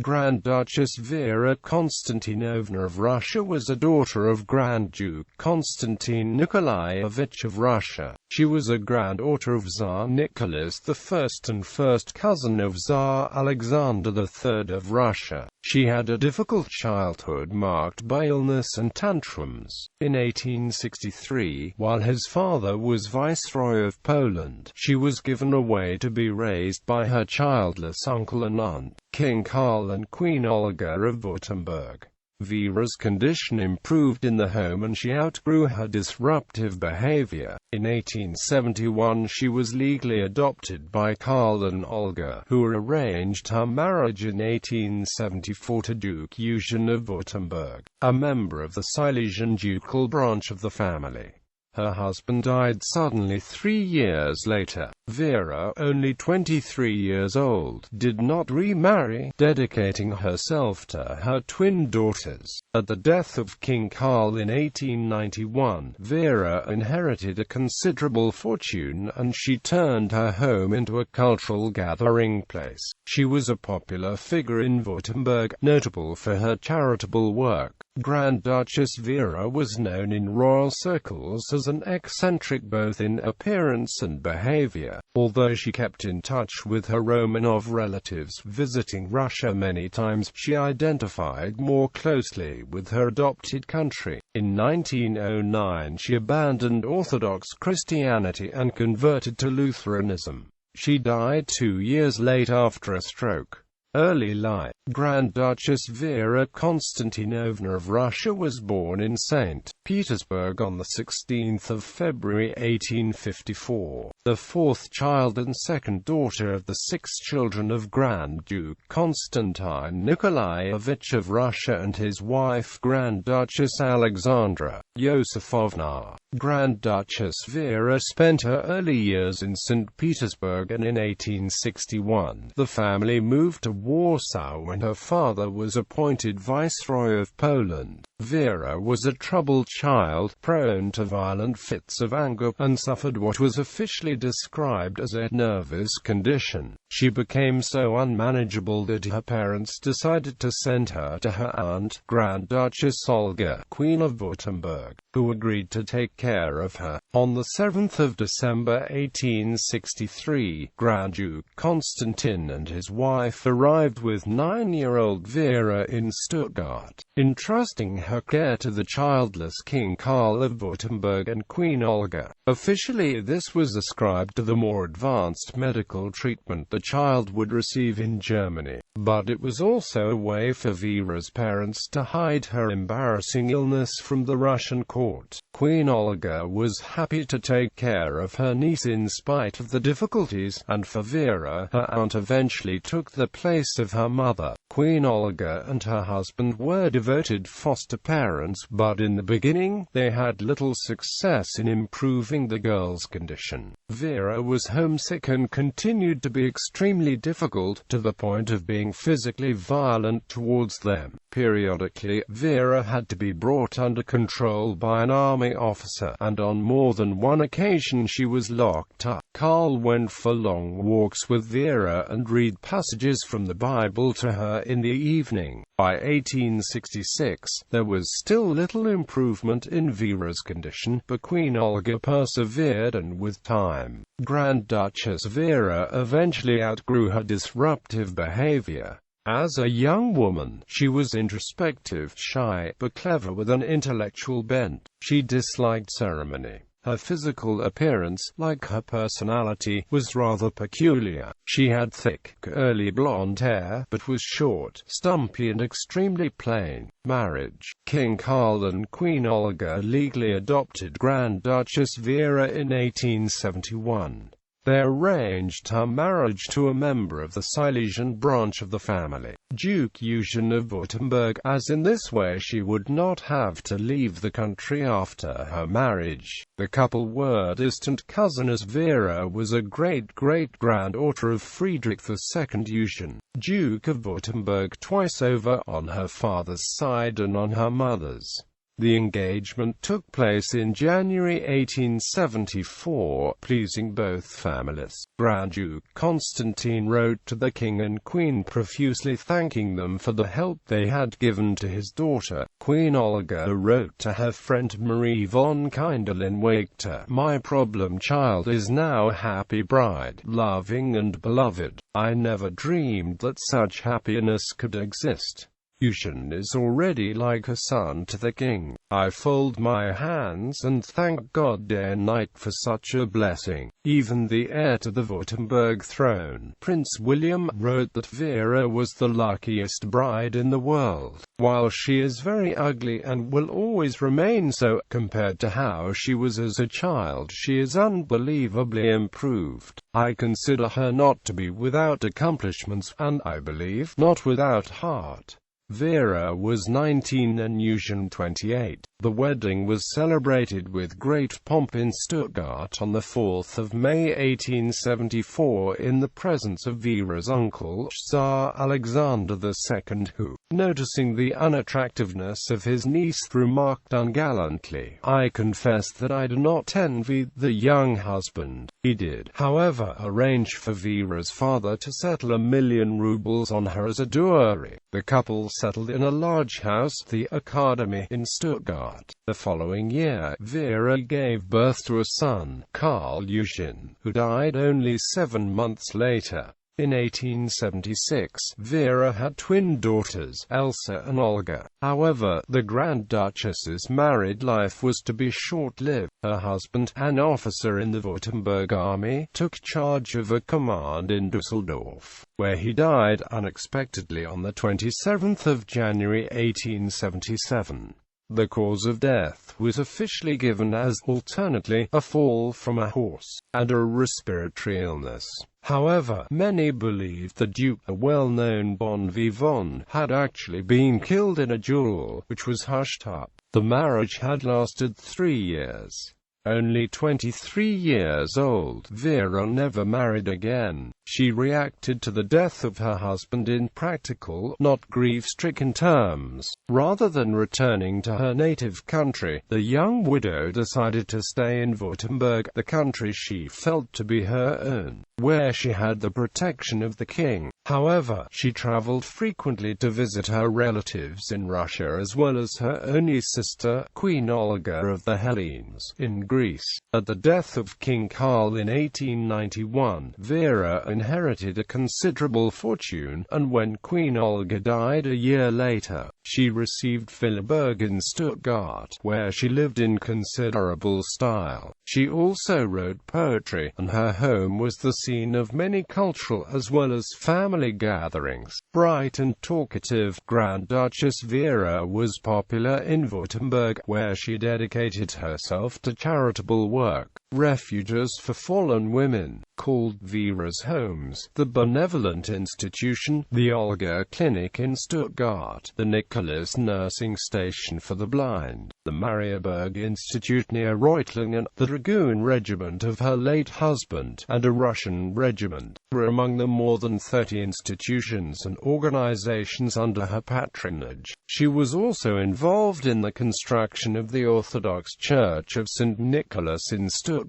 Grand Duchess Vera Constantinovna of Russia was a daughter of Grand Duke Konstantine Nicholaievich of Russia. She was a granddaughter of Tsar Nicholas I and first cousin of Tsar Alexander III of Russia. She had a difficult childhood marked by illness and tantrums. In 1863, while his father was Viceroy of Poland, she was given away to be raised by her childless uncle and aunt, King Karl and Queen Olga of Württemberg. Vera's condition improved in the home and she outgrew her disruptive behavior. In 1871 she was legally adopted by Karl and Olga, who arranged her marriage in 1874 to Duke Eugen of Württemberg, a member of the Silesian ducal branch of the family. Her husband died suddenly 3 years later. Vera, only 23 years old, did not remarry, dedicating herself to her twin daughters. At the death of King Karl in 1891, Vera inherited a considerable fortune and she turned her home into a cultural gathering place. She was a popular figure in Württemberg, notable for her charitable work. Grand Duchess Vera was known in royal circles as an eccentric both in appearance and behavior. Although she kept in touch with her Romanov relatives visiting Russia many times, she identified more closely with her adopted country. In 1909 she abandoned Orthodox Christianity and converted to Lutheranism. She died 2 years later after a stroke. Early life. Grand Duchess Vera Constantinovna of Russia was born in St. Petersburg on 16 February 1854, the fourth child and second daughter of the 6 children of Grand Duke Konstantine Nicholaievich of Russia and his wife Grand Duchess Alexandra Yosifovna. Grand Duchess Vera spent her early years in St. Petersburg and in 1861, the family moved to Warsaw when her father was appointed Viceroy of Poland. Vera was a troubled child, prone to violent fits of anger, and suffered what was officially described as a nervous condition. She became so unmanageable that her parents decided to send her to her aunt, Grand Duchess Olga, Queen of Württemberg, who agreed to take care of her. On 7 December 1863, Grand Duke Konstantin and his wife arrived with 9-year-old Vera in Stuttgart, entrusting her care to the childless King Karl of Württemberg and Queen Olga. Officially this was ascribed to the more advanced medical treatment the child would receive in Germany, but it was also a way for Vera's parents to hide her embarrassing illness from the Russian court. Queen Olga was happy to take care of her niece in spite of the difficulties, and for Vera, her aunt eventually took the place of her mother. Queen Olga and her husband were devoted foster parents, but in the beginning, they had little success in improving the girl's condition. Vera was homesick and continued to be extremely difficult, to the point of being physically violent towards them. Periodically, Vera had to be brought under control by an army officer, and on more than one occasion she was locked up. Karl went for long walks with Vera and read passages from the Bible to her in the evening. By 1866, there was still little improvement in Vera's condition, but Queen Olga persevered and with time, Grand Duchess Vera eventually outgrew her disruptive behavior. As a young woman, she was introspective, shy, but clever with an intellectual bent. She disliked ceremony. Her physical appearance, like her personality, was rather peculiar. She had thick, curly blonde hair, but was short, stumpy and extremely plain. Marriage. King Karl and Queen Olga legally adopted Grand Duchess Vera in 1871. They arranged her marriage to a member of the Silesian branch of the family, Duke Eugen of Württemberg, as in this way she would not have to leave the country after her marriage. The couple were distant cousins as Vera was a great-great-granddaughter of Friedrich II Eugen, Duke of Württemberg, twice over, on her father's side and on her mother's. The engagement took place in January 1874, pleasing both families. Grand Duke Konstantine wrote to the king and queen profusely thanking them for the help they had given to his daughter. Queen Olga wrote to her friend Marie von Kindelin-Wachter, "My problem child is now a happy bride, loving and beloved. I never dreamed that such happiness could exist. Yushin is already like a son to the king. I fold my hands and thank God day and night for such a blessing." Even the heir to the Württemberg throne, Prince William, wrote that Vera was the luckiest bride in the world. While she is very ugly and will always remain so, compared to how she was as a child, she is unbelievably improved. I consider her not to be without accomplishments, and, I believe, not without heart. Vera was 19 and Yushin 28. The wedding was celebrated with great pomp in Stuttgart on the 4th of May 1874 in the presence of Vera's uncle, Tsar Alexander II, who, noticing the unattractiveness of his niece, remarked ungallantly, "I confess that I do not envy the young husband." He did, however, arrange for Vera's father to settle 1,000,000 rubles on her as a dowry. The couple settled in a large house, the Academy, in Stuttgart. The following year, Vera gave birth to a son, Karl Yushin, who died only 7 months later. In 1876, Vera had twin daughters, Elsa and Olga. However, the Grand Duchess's married life was to be short-lived. Her husband, an officer in the Württemberg army, took charge of a command in Düsseldorf, where he died unexpectedly on the 27th of January 1877. The cause of death was officially given as, alternately, a fall from a horse, and a respiratory illness. However, many believed the Duke, a well-known bon vivant, had actually been killed in a duel, which was hushed up. The marriage had lasted 3 years. Only 23 years old, Vera never married again. She reacted to the death of her husband in practical, not grief-stricken terms. Rather than returning to her native country, the young widow decided to stay in Württemberg, the country she felt to be her own, where she had the protection of the king. However, she traveled frequently to visit her relatives in Russia as well as her only sister, Queen Olga of the Hellenes, in Greece. At the death of King Karl in 1891, Vera inherited a considerable fortune, and when Queen Olga died a year later, she received Villeberg in Stuttgart, where she lived in considerable style. She also wrote poetry, and her home was the scene of many cultural as well as family gatherings. Bright and talkative, Grand Duchess Vera was popular in Württemberg, where she dedicated herself to charitable work. Refuges for fallen women, called Vera's Homes, the Benevolent Institution, the Olga Clinic in Stuttgart, the Nicholaievich Nursing Station for the Blind, the Mariaberg Institute near Reutlingen, the Dragoon Regiment of her late husband, and a Russian regiment, were among the more than 30 institutions and organizations under her patronage. She was also involved in the construction of the Orthodox Church of St. Nicholas in Stuttgart.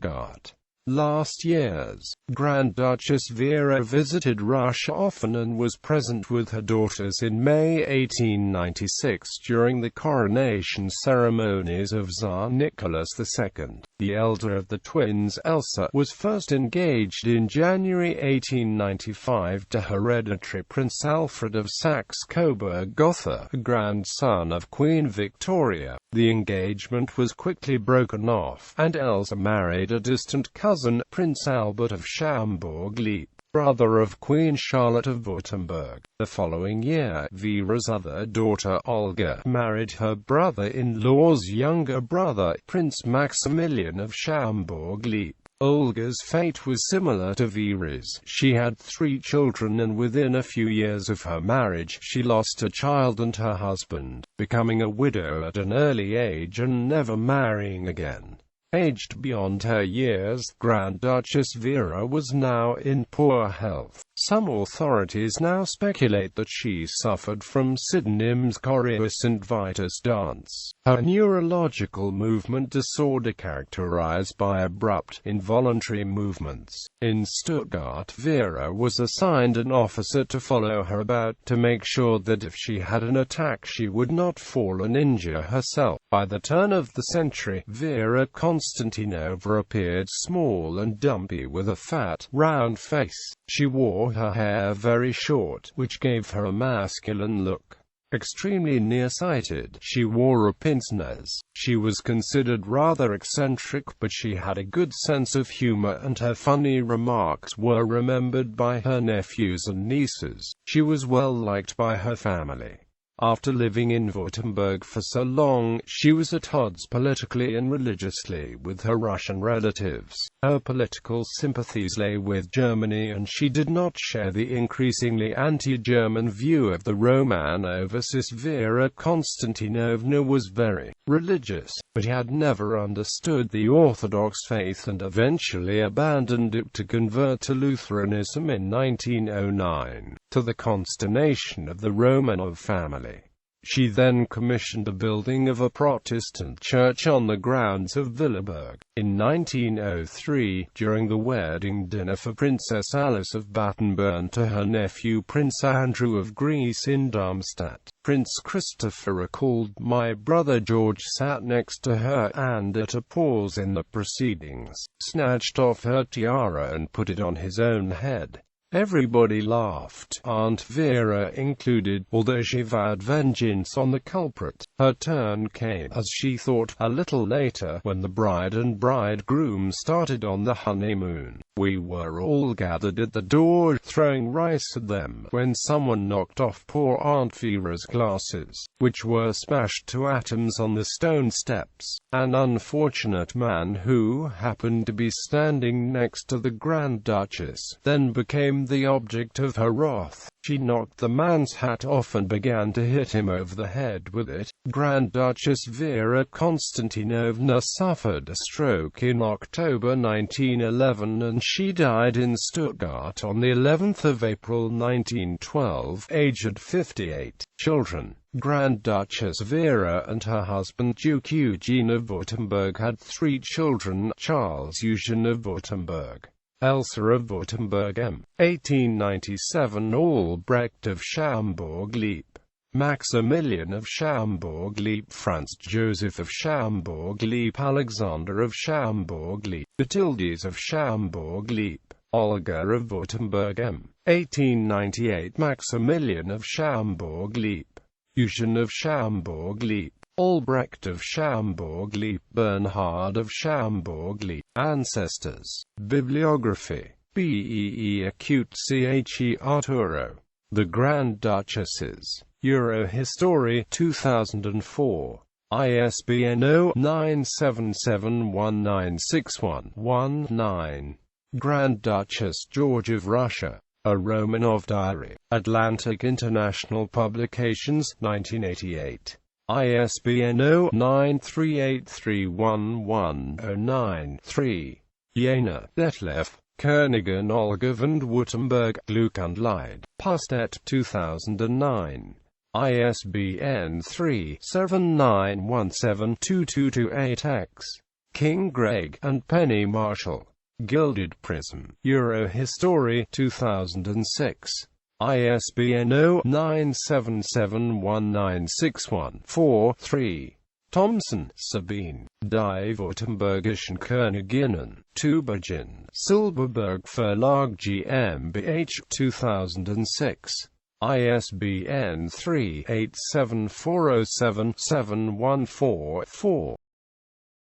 Last years, Grand Duchess Vera visited Russia often and was present with her daughters in May 1896 during the coronation ceremonies of Tsar Nicholas II. The elder of the twins, Elsa, was first engaged in January 1895 to hereditary Prince Alfred of Saxe-Coburg-Gotha, a grandson of Queen Victoria. The engagement was quickly broken off, and Elsa married a distant cousin, Prince Albert of Schaumburg-Lippe, brother of Queen Charlotte of Württemberg. The following year, Vera's other daughter, Olga, married her brother-in-law's younger brother, Prince Maximilian of Schaumburg-Lippe. Olga's fate was similar to Vera's. She had 3 children, and within a few years of her marriage, she lost a child and her husband, becoming a widow at an early age and never marrying again. Aged beyond her years, Grand Duchess Vera was now in poor health. Some authorities now speculate that she suffered from synonyms choreus and vitus dance, her neurological movement disorder characterized by abrupt, involuntary movements. In Stuttgart, Vera was assigned an officer to follow her about, to make sure that if she had an attack she would not fall and injure herself. By the turn of the century, Vera Constantinovna appeared small and dumpy with a fat, round face. She wore her hair very short, which gave her a masculine look. Extremely nearsighted, she wore a pince-nez. She was considered rather eccentric, but she had a good sense of humor, and her funny remarks were remembered by her nephews and nieces. She was well liked by her family. After living in Württemberg for so long, she was at odds politically and religiously with her Russian relatives. Her political sympathies lay with Germany, and she did not share the increasingly anti-German view of the Roman overseas. Vera Constantinovna was very religious, but had never understood the Orthodox faith and eventually abandoned it to convert to Lutheranism in 1909, to the consternation of the Romanov family. She then commissioned the building of a Protestant church on the grounds of Willeberg. In 1903, during the wedding dinner for Princess Alice of Battenberg to her nephew Prince Andrew of Greece in Darmstadt, Prince Christopher recalled, "My brother George sat next to her, and at a pause in the proceedings, snatched off her tiara and put it on his own head. Everybody laughed, Aunt Vera included, although she vowed vengeance on the culprit. Her turn came, as she thought, a little later, when the bride and bridegroom started on the honeymoon. We were all gathered at the door, throwing rice at them, when someone knocked off poor Aunt Vera's glasses, which were smashed to atoms on the stone steps. An unfortunate man who happened to be standing next to the Grand Duchess then became the object of her wrath. She knocked the man's hat off and began to hit him over the head with it." Grand Duchess Vera Constantinovna suffered a stroke in October 1911 and she died in Stuttgart on the 11th of April 1912, aged 58. Children. Grand Duchess Vera and her husband Duke Eugene of Württemberg had 3 children: Charles Eugene of Württemberg, Elsa of Württemberg m. 1897, Albrecht of Schaumburg-Lippe, Maximilian of Schaumburg-Lippe, Franz Joseph of Schaumburg-Lippe, Alexander of Schaumburg-Lippe, Bathildes of Schaumburg-Lippe, Olga of Württemberg m. 1898, Maximilian of Schaumburg-Lippe, Eugene of Schaumburg-Lippe, Albrecht of Schaumburg-Lippe, Bernhard of Schaumburg-Lippe. Ancestors. Bibliography. B.E.E. Acute Che Arturo. The Grand Duchesses. Eurohistory 2004. ISBN 0-977-1961-19. Grand Duchess George of Russia. A Romanov Diary. Atlantic International Publications, 1988. ISBN 0-938311093. Jena, Detlef, Königin Olga von Württemberg, Glück und Leid. Pastet 2009. ISBN 3-7917-2228-X. King Greg and Penny Marshall. Gilded Prism. Eurohistory 2006. ISBN 0-977-1961-4-3. Thompson, Sabine. Die Württembergischen Königinnen. Tübingen. Silberberg Verlag GmbH 2006. ISBN 3-87407-714-4.